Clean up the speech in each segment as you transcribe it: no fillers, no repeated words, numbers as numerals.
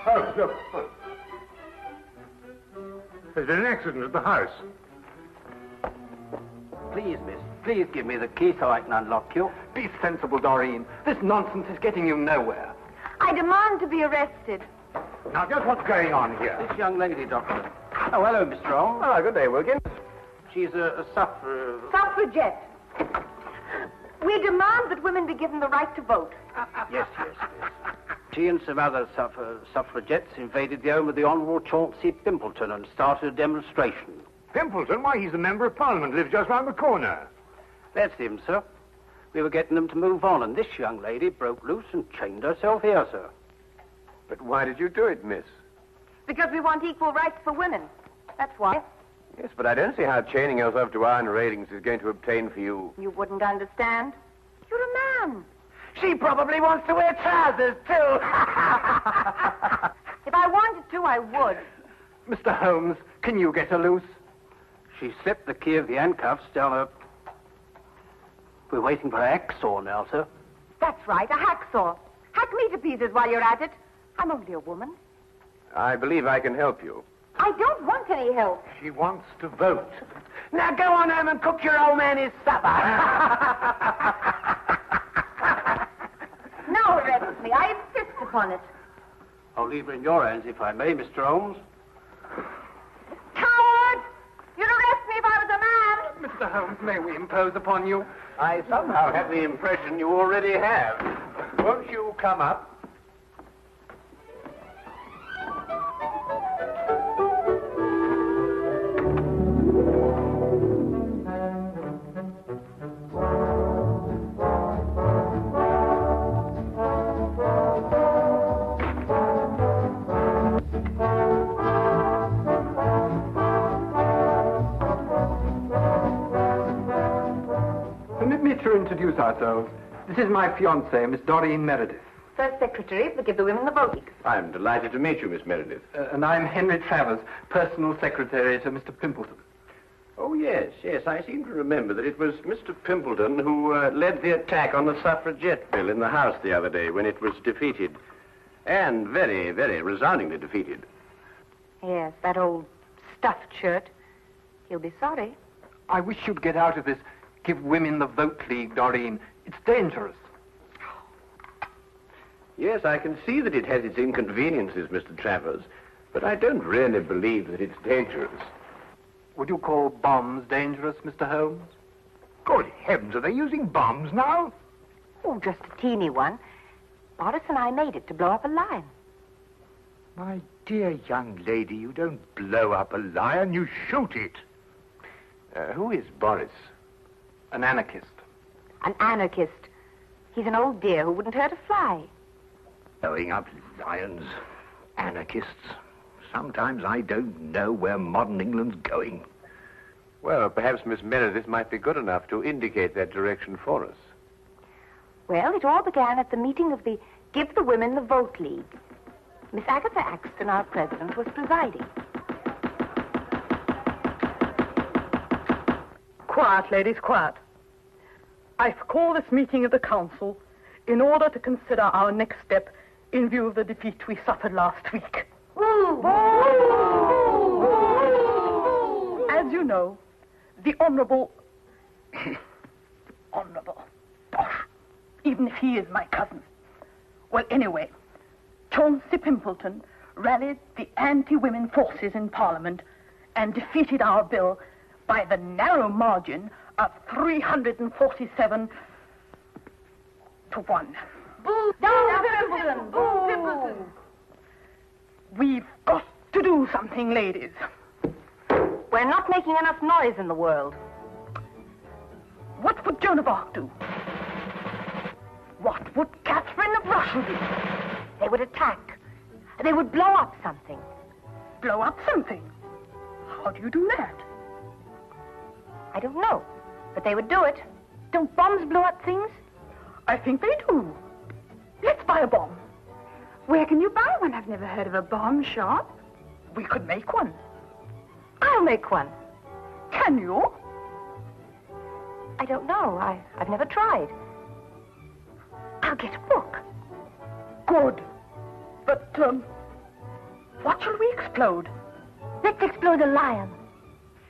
Holmes, look. There's been an accident at the house. Please, miss, please give me the key so I can unlock you. Be sensible, Doreen. This nonsense is getting you nowhere. I demand to be arrested. Now, just what's going on here? This young lady, Doctor. Oh, hello, Mr. Holmes. Ah, good day, Wilkins. She's a Suffragette. We demand that women be given the right to vote. Yes. She and some other suffragettes invaded the home of the Honourable Chauncey Pimpleton and started a demonstration. Pimpleton? Why, he's a member of Parliament, lives just round the corner. That's him, sir. We were getting them to move on, and this young lady broke loose and chained herself here, sir. But why did you do it, miss? Because we want equal rights for women. That's why. Yes, but I don't see how chaining yourself to iron railings is going to obtain for you. You wouldn't understand. You're a man. She probably wants to wear trousers, too. If I wanted to, I would. Mr. Holmes, can you get her loose? She slipped the key of the handcuffs down her... We're waiting for a hacksaw now, sir. That's right, a hacksaw. Hack me to pieces while you're at it. I'm only a woman. I believe I can help you. I don't want any help. She wants to vote. Now go on home and cook your old man his supper. Now arrest me. I insist upon it. I'll leave her in your hands, if I may, Mr. Holmes. Coward! You'd arrest me if I was a man. Mr. Holmes, may we impose upon you? I somehow have the impression you already have. Won't you come up? Permit me to introduce ourselves. This is my fiancée, Miss Doreen Meredith. First secretary to give the women the vote. I'm delighted to meet you, Miss Meredith. And I'm Henry Travers, personal secretary to Mr. Pimpleton. Oh, yes. I seem to remember that it was Mr. Pimpleton who led the attack on the suffragette bill in the House the other day when it was defeated. And very, very resoundingly defeated. Yes, that old stuffed shirt. He'll be sorry. I wish you'd get out of this Give Women the Vote League, Doreen. It's dangerous. Yes, I can see that it has its inconveniences, Mr. Travers, but I don't really believe that it's dangerous. Would you call bombs dangerous, Mr. Holmes? Good heavens, are they using bombs now? Oh, just a teeny one. Boris and I made it to blow up a lion. My dear young lady, you don't blow up a lion, you shoot it. Who is Boris? An anarchist. An anarchist. He's an old dear who wouldn't hurt a fly. Blowing up lions, anarchists. Sometimes I don't know where modern England's going. Well, perhaps Miss Meredith might be good enough to indicate that direction for us. Well, it all began at the meeting of the Give the Women the Vote League. Miss Agatha Axton, our president, was presiding. Quiet, ladies, quiet. I call this meeting of the council in order to consider our next step in view of the defeat we suffered last week. As you know, the Honourable... Honourable... Bosh. Even if he is my cousin. Well, anyway, Chauncey Pimpleton rallied the anti-women forces in Parliament and defeated our bill by the narrow margin of 347 to 1. Boo! Down Pimpleton! Boo! Pimpleton! We've got to do something, ladies. We're not making enough noise in the world. What would Joan of Arc do? What would Catherine of Russia do? They would attack. They would blow up something. Blow up something? How do you do that? I don't know, but they would do it. Don't bombs blow up things? I think they do. Let's buy a bomb. Where can you buy one? I've never heard of a bomb shop. We could make one. I'll make one. Can you? I don't know. I've never tried. I'll get a book. Good. But, What shall we explode? Let's explode a lion.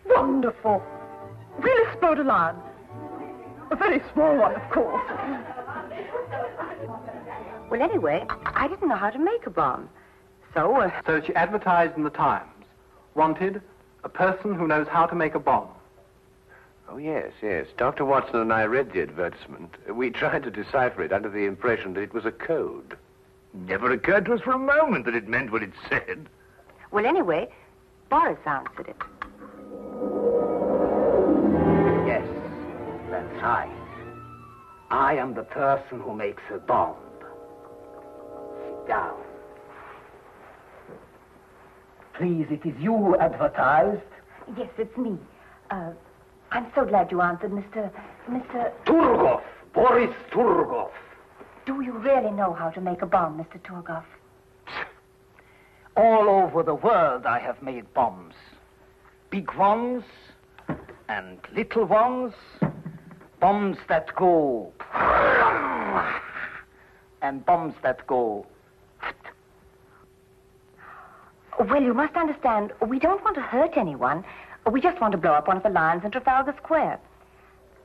Wonderful. We'll explode a lion. A very small one, of course. Well, anyway, I didn't know how to make a bomb. So, So she advertised in the Times. Wanted, a person who knows how to make a bomb. Oh, yes, yes. Dr. Watson and I read the advertisement. We tried to decipher it under the impression that it was a code. Never occurred to us for a moment that it meant what it said. well, anyway, Boris answered it. Yes, that's right. I am the person who makes a bomb. Sit down. Please, it is you who advertised. Yes, it's me. I'm so glad you answered, Mr. Turgov, Boris Turgov. Do you really know how to make a bomb, Mr. Turgov? All over the world I have made bombs. Big ones and little ones. Bombs that go... and bombs that go... Well, you must understand, we don't want to hurt anyone. We just want to blow up one of the lions in Trafalgar Square.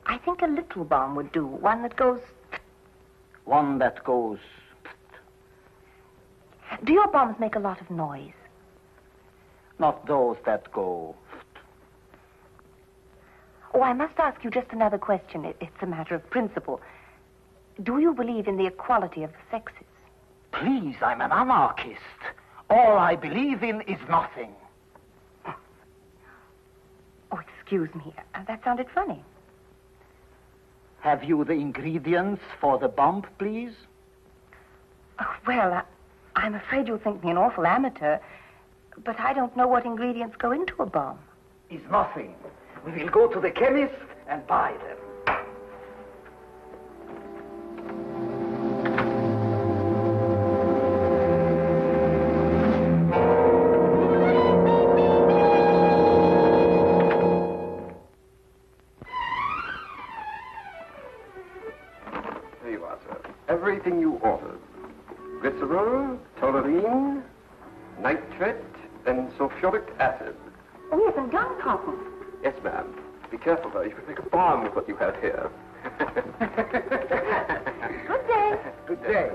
I think a little bomb would do, one that goes... One that goes... Do your bombs make a lot of noise? Not those that go... Oh, I must ask you just another question. It's a matter of principle. Do you believe in the equality of the sexes? Please, I'm an anarchist. All I believe in is nothing. Oh, excuse me. That sounded funny. Have you the ingredients for the bomb, please? Oh, well, I'm afraid you'll think me an awful amateur, but I don't know what ingredients go into a bomb. Is nothing. We will go to the chemist and buy them. There you are, sir. Everything you ordered. Glycerol, toluene, nitrate, and sulfuric acid. Oh, yes, and gun cotton. Yes, ma'am. Be careful, though. You could make a bomb with what you have here. Good day. Good day.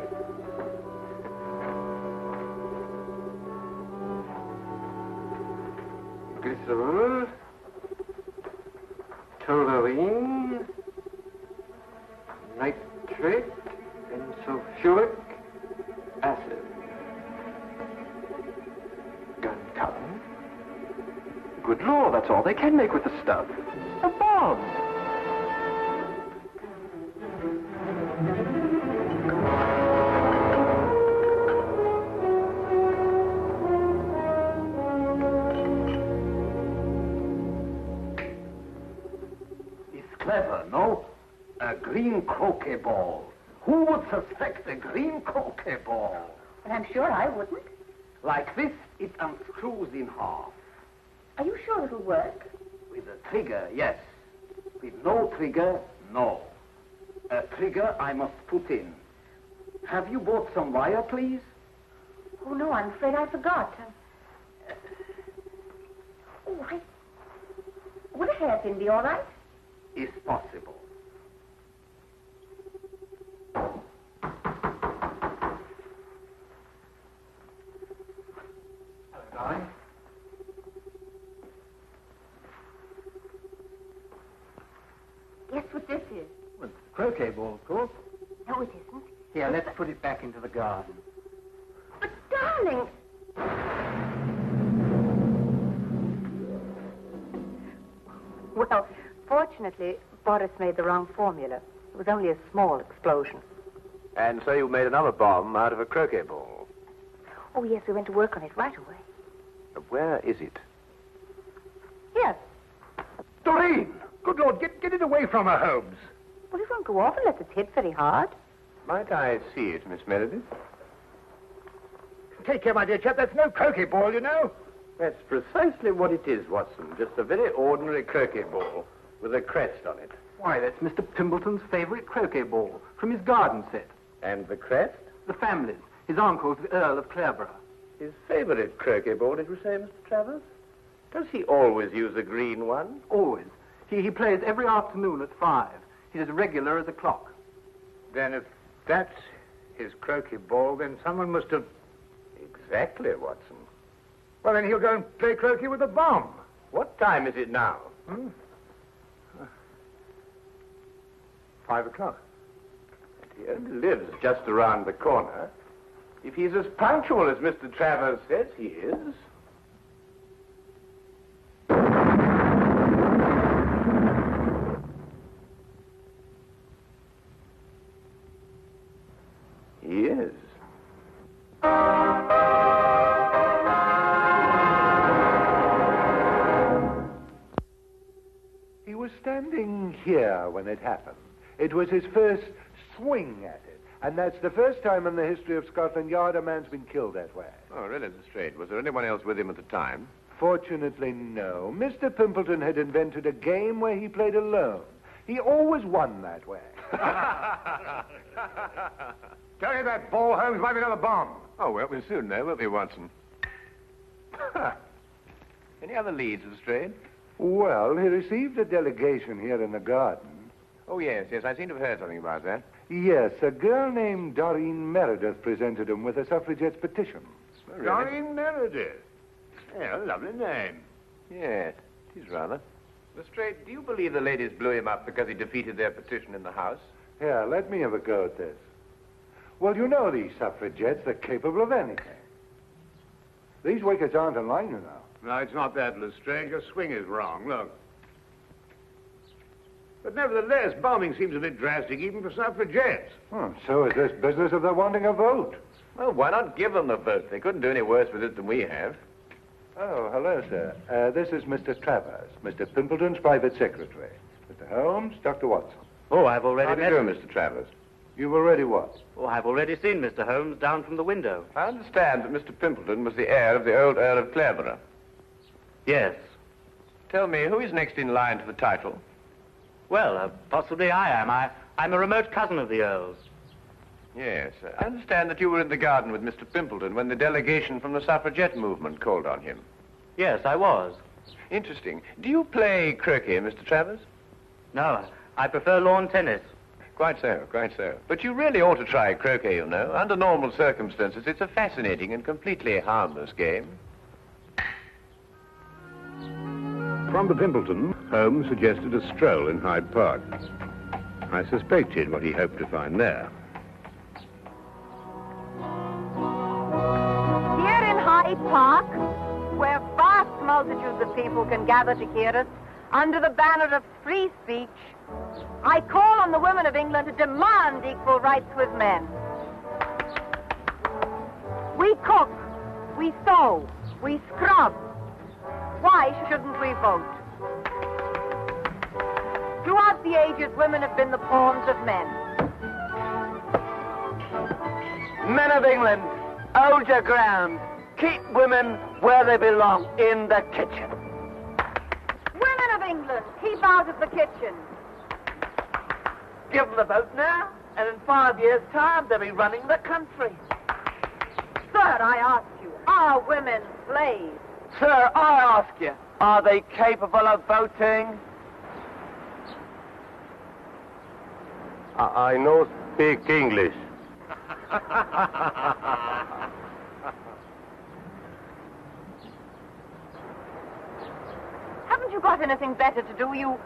Glycerol, toluene, nitrate, and sulfuric acid. Gun cotton. Good Lord, that's all they can make with the stuff. A bomb. It's clever, no? A green croquet ball. Who would suspect a green croquet ball? Well, I'm sure I wouldn't. Like this, it unscrews in half. Are you sure it'll work? With a trigger, yes. With no trigger, no. A trigger I must put in. Have you bought some wire, please? Oh, no, I'm afraid I forgot. Would a hairpin be all right? Is possible. Hello, darling. Guess what this is? Well, croquet ball, of course. No, it isn't. Here, let's put it back into the garden. But, darling... Well, fortunately, Boris made the wrong formula. It was only a small explosion. And so you made another bomb out of a croquet ball. Oh, yes, we went to work on it right away. Where is it? Here. Doreen! Good Lord, get it away from her, Holmes. Well, it won't go off unless it's hit very hard. Might I see it, Miss Meredith? Take care, my dear chap. That's no croquet ball, you know. That's precisely what it is, Watson. Just a very ordinary croquet ball with a crest on it. Why, that's Mr. Pimbleton's favorite croquet ball from his garden set. And the crest? The family's. His uncle's the Earl of Clareborough. His favorite croquet ball, did you say, Mr. Travers? Does he always use a green one? Always. He plays every afternoon at 5. He's as regular as a clock. Then if that's his croquet ball, then someone must have... Exactly, Watson. Well, then he'll go and play croquet with a bomb. What time is it now? 5 o'clock. He only lives just around the corner. If he's as punctual as Mr. Travers says he is... He is. He was standing here when it happened. It was his first swing at it. And that's the first time in the history of Scotland Yard a man's been killed that way. Oh, really, Lestrade? Was there anyone else with him at the time? Fortunately, no. Mr. Pimpleton had invented a game where he played alone. He always won that way. Tell you that ball, Holmes, might be another bomb. Oh, well, we'll soon know, won't we, Watson? Any other leads, Lestrade? Well, he received a delegation here in the garden. Oh, yes, I seem to have heard something about that. Yes, a girl named Doreen Meredith presented him with a suffragette's petition. Oh, really? Doreen Meredith. Yeah, lovely name. Yes, it is rather. Lestrade, do you believe the ladies blew him up because he defeated their petition in the House? Here, let me have a go at this. Well, you know these suffragettes, they're capable of anything. These wickets aren't in line, you know. No, it's not that, Lestrade. Your swing is wrong. Look. But nevertheless, bombing seems a bit drastic even for suffragettes. So is this business of their wanting a vote. Well, why not give them the vote? They couldn't do any worse with it than we have. Oh, hello, sir. This is Mr. Travers, Mr. Pimpleton's private secretary. Mr. Holmes, Dr. Watson. Oh, I've already How do you do, Mr. Travers? You've already what? Oh, I've already seen Mr. Holmes down from the window. I understand that Mr. Pimpleton was the heir of the old Earl of Clareborough. Yes. Tell me, who is next in line for the title? Well, possibly I am. I'm a remote cousin of the Earl's. Yes. I understand that you were in the garden with Mr. Pimpleton when the delegation from the suffragette movement called on him. Yes, I was. Interesting. Do you play croquet, Mr. Travers? No, I prefer lawn tennis. Quite so, quite so. But you really ought to try croquet, you know. Under normal circumstances, it's a fascinating and completely harmless game. From the Pimpleton, Holmes suggested a stroll in Hyde Park. I suspected what he hoped to find there. Here in Hyde Park, where vast multitudes of people can gather to hear us, under the banner of free speech, I call on the women of England to demand equal rights with men. We cook, we sew, we scrub. Why shouldn't we vote? Throughout the ages, women have been the pawns of men. Men of England, hold your ground. Keep women where they belong, in the kitchen. Women of England, keep out of the kitchen. Give them the vote now, and in 5 years' time, they'll be running the country. Sir, I ask you, are women slaves? Sir, I ask you, are they capable of voting? I no speak English. Haven't you got anything better to do? You...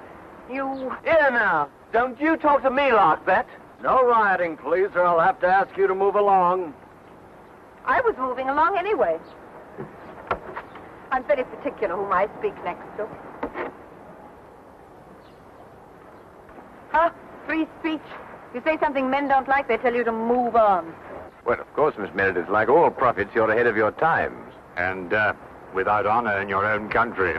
Here now, don't you talk to me like that. No rioting, please, or I'll have to ask you to move along. I was moving along anyway. I'm very particular whom I speak next to. Huh? Free speech. You say something men don't like, they tell you to move on. Well, of course, Miss Meredith, like all prophets, you're ahead of your times. And without honor in your own country.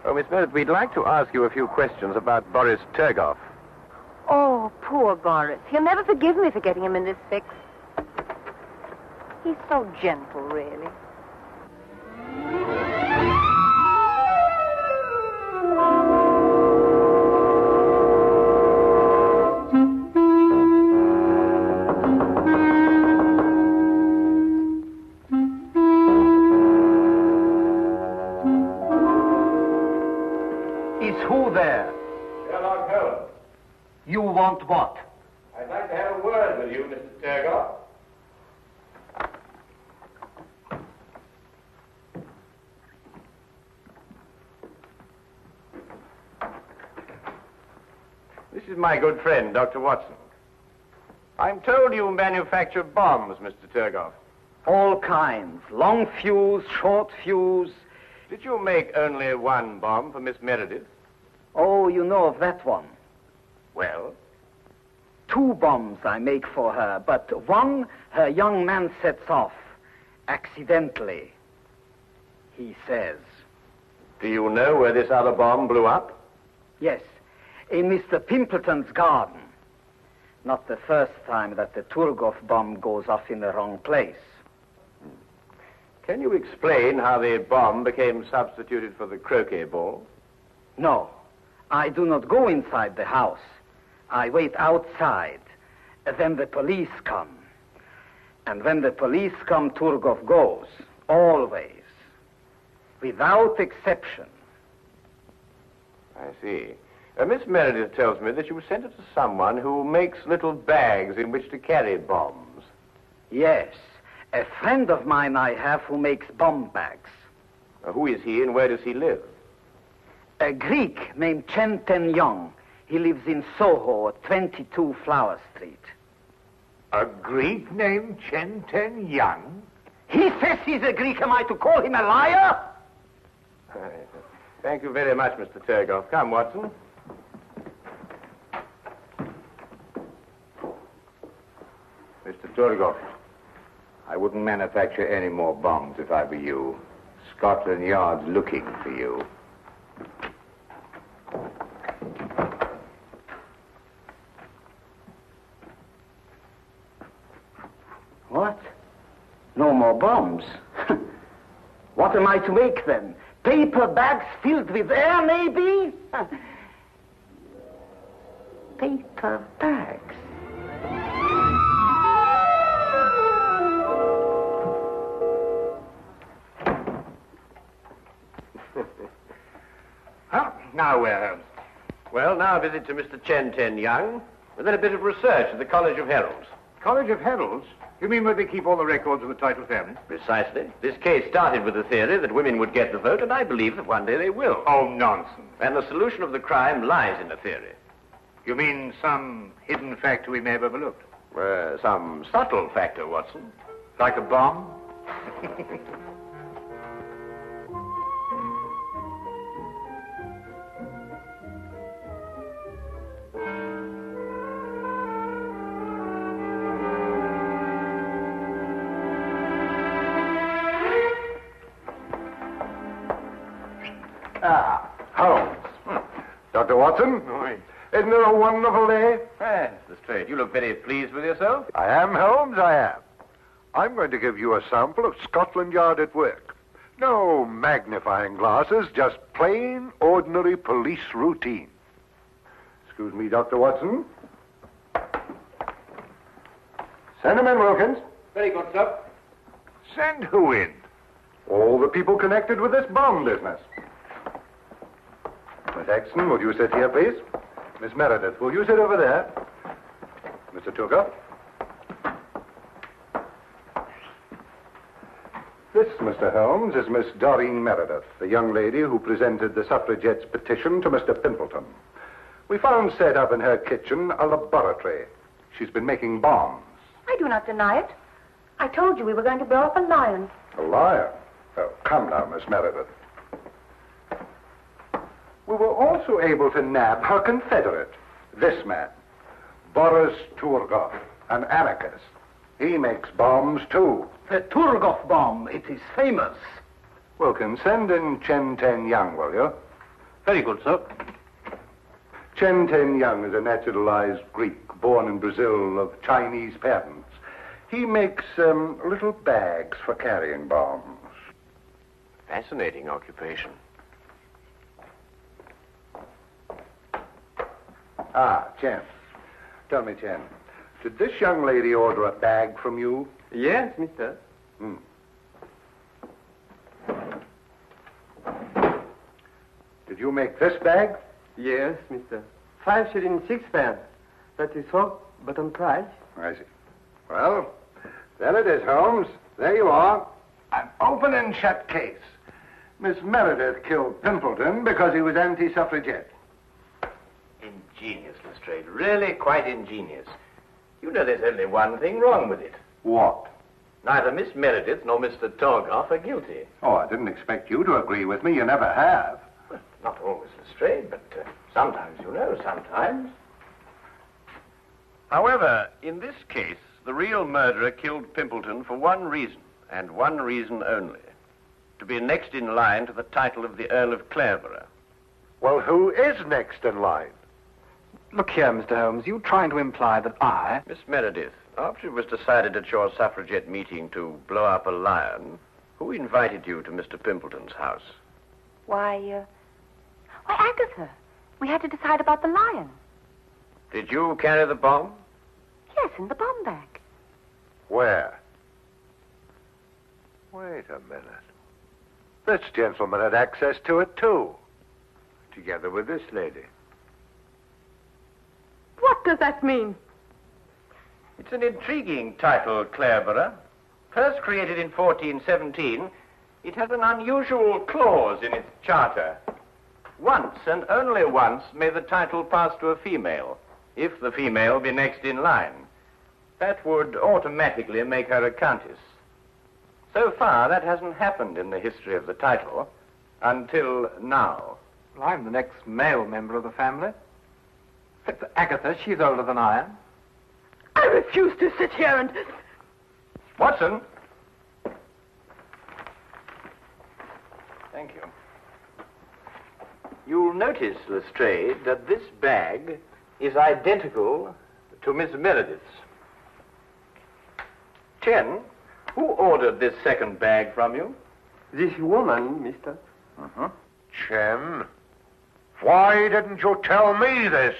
Oh, Miss Meredith, we'd like to ask you a few questions about Boris Turgoff. Oh, poor Boris. He'll never forgive me for getting him in this fix. He's so gentle, really. You there. Sherlock Holmes. You want what? I'd like to have a word with you, Mr. Turgoff. This is my good friend, Dr. Watson. I'm told you manufacture bombs, Mr. Turgoff. All kinds. Long fuse, short fuse. Did you make only one bomb for Miss Meredith? Oh, you know of that one. Well, 2 bombs I make for her, but one her young man sets off. Accidentally. He says. do you know where this other bomb blew up? Yes, in Mr. Pimpleton's garden. Not the first time that the Turgoff bomb goes off in the wrong place. Can you explain how the bomb became substituted for the croquet ball? No, I do not go inside the house. I wait outside. Then the police come. And when the police come, Turgoff goes. Always. Without exception. I see. Miss Meredith tells me that you sent it to someone who makes little bags in which to carry bombs. Yes, a friend of mine I have who makes bomb bags. Who is he and where does he live? A Greek named Chen Ten Young. He lives in Soho at 22 Flower Street. A Greek named Chen Ten Young? He says he's a Greek. Am I to call him a liar? Thank you very much, Mr. Turgoff. Come, Watson. Mr. Turgoff, I wouldn't manufacture any more bombs if I were you. Scotland Yard's looking for you. What? No more bombs? What am I to make then? Paper bags filled with air, maybe? Paper bags. Now where, Holmes? Well, now a visit to Mr. Chen Ten Young, and then a bit of research at the College of Heralds. College of Heralds? You mean where they keep all the records of the title family? Precisely. This case started with the theory that women would get the vote, and I believe that one day they will. Oh, nonsense. And the solution of the crime lies in the theory. You mean some hidden factor we may have overlooked? Some subtle factor, Watson. Like a bomb? Holmes. Dr. Watson? Isn't it a wonderful day? Yes, that's straight. You look very pleased with yourself. I am, Holmes, I am. I'm going to give you a sample of Scotland Yard at work. No magnifying glasses, just plain, ordinary police routine. Excuse me, Dr. Watson. Send him in, Wilkins. Very good, sir. Send who in? All the people connected with this bomb business. Miss Exton, will you sit here, please? Miss Meredith, will you sit over there? Mr. Turgoff. This, Mr. Holmes, is Miss Doreen Meredith, the young lady who presented the suffragettes' petition to Mr. Pimpleton. We found set up in her kitchen a laboratory. She's been making bombs. I do not deny it. I told you we were going to blow up a lion. A liar? Oh, come now, Miss Meredith. We were also able to nab her confederate, this man, Boris Turgoff, an anarchist. He makes bombs, too. The Turgoff bomb, it is famous. Wilkins, send in Chen Ten Young, will you? Very good, sir. Chen Ten Young is a naturalized Greek born in Brazil of Chinese parents. He makes little bags for carrying bombs. Fascinating occupation. Chen. Tell me, Chen, did this young lady order a bag from you? Yes, mister. Did you make this bag? Yes, mister. 5 shillings 6 pence. That is all, but on price. I see. Well, there it is, Holmes. There you are. An open and shut case. Miss Meredith killed Pimpleton because he was anti-suffragette. Ingenious, Lestrade. Really quite ingenious. You know there's only one thing wrong with it. What? Neither Miss Meredith nor Mr. Torgoff are guilty. Oh, I didn't expect you to agree with me. You never have. Well, not always, Lestrade, but sometimes, you know, sometimes. However, in this case, the real murderer killed Pimpleton for one reason, and one reason only. To be next in line to the title of the Earl of Clareborough. Well, who is next in line? Look here, Mr. Holmes, you trying to imply that I... Miss Meredith, after it was decided at your suffragette meeting to blow up a lion, who invited you to Mr. Pimpleton's house? Why, Agatha. We had to decide about the lion. Did you carry the bomb? Yes, in the bomb bag. Where? Wait a minute. This gentleman had access to it, too. Together with this lady. What does that mean? It's an intriguing title, Clareborough. First created in 1417, it has an unusual clause in its charter. Once, and only once, may the title pass to a female, if the female be next in line. That would automatically make her a countess. So far, that hasn't happened in the history of the title, until now. Well, I'm the next male member of the family. Except for Agatha, she's older than I am. I refuse to sit here and... Watson! Thank you. You'll notice, Lestrade, that this bag is identical to Miss Meredith's. Chen, who ordered this second bag from you? This woman, mister. Chen, why didn't you tell me this?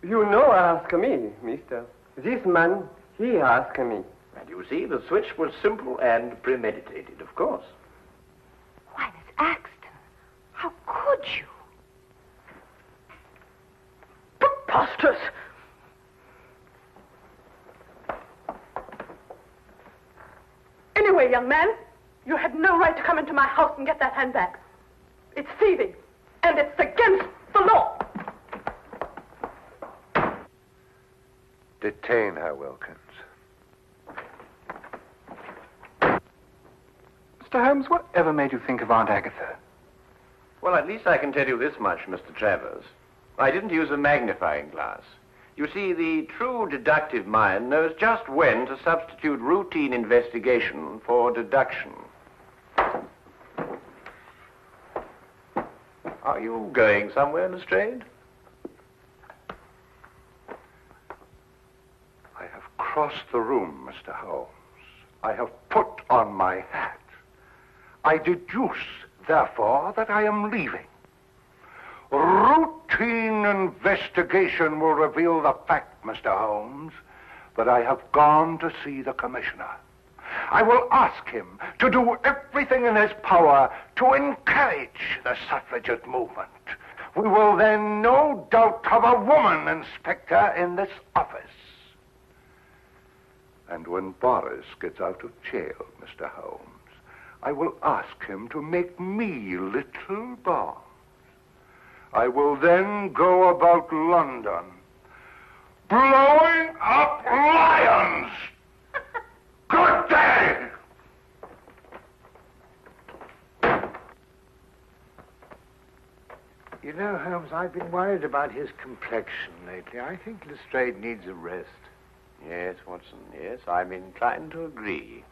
You know ask me, mister. This man, he asked me. And you see, the switch was simple and premeditated, of course. Why, Miss Axton, how could you? Preposterous! Anyway, young man, you had no right to come into my house and get that handbag. It's thieving, and it's against the law. Detain her, Wilkins. Mr. Holmes, whatever made you think of Aunt Agatha? Well, at least I can tell you this much, Mr. Travers. I didn't use a magnifying glass. You see, the true deductive mind knows just when to substitute routine investigation for deduction. Are you going somewhere, Lestrade? I have crossed the room, Mr. Holmes. I have put on my hat. I deduce, therefore, that I am leaving. Routine investigation will reveal the fact, Mr. Holmes, that I have gone to see the commissioner. I will ask him to do everything in his power to encourage the suffragette movement. We will then no doubt have a woman inspector in this office. And when Boris gets out of jail, Mr. Holmes, I will ask him to make me little bombs. I will then go about London, blowing up lions. Good day! You know, Holmes, I've been worried about his complexion lately. I think Lestrade needs a rest. Yes, Watson, yes, I'm inclined to agree.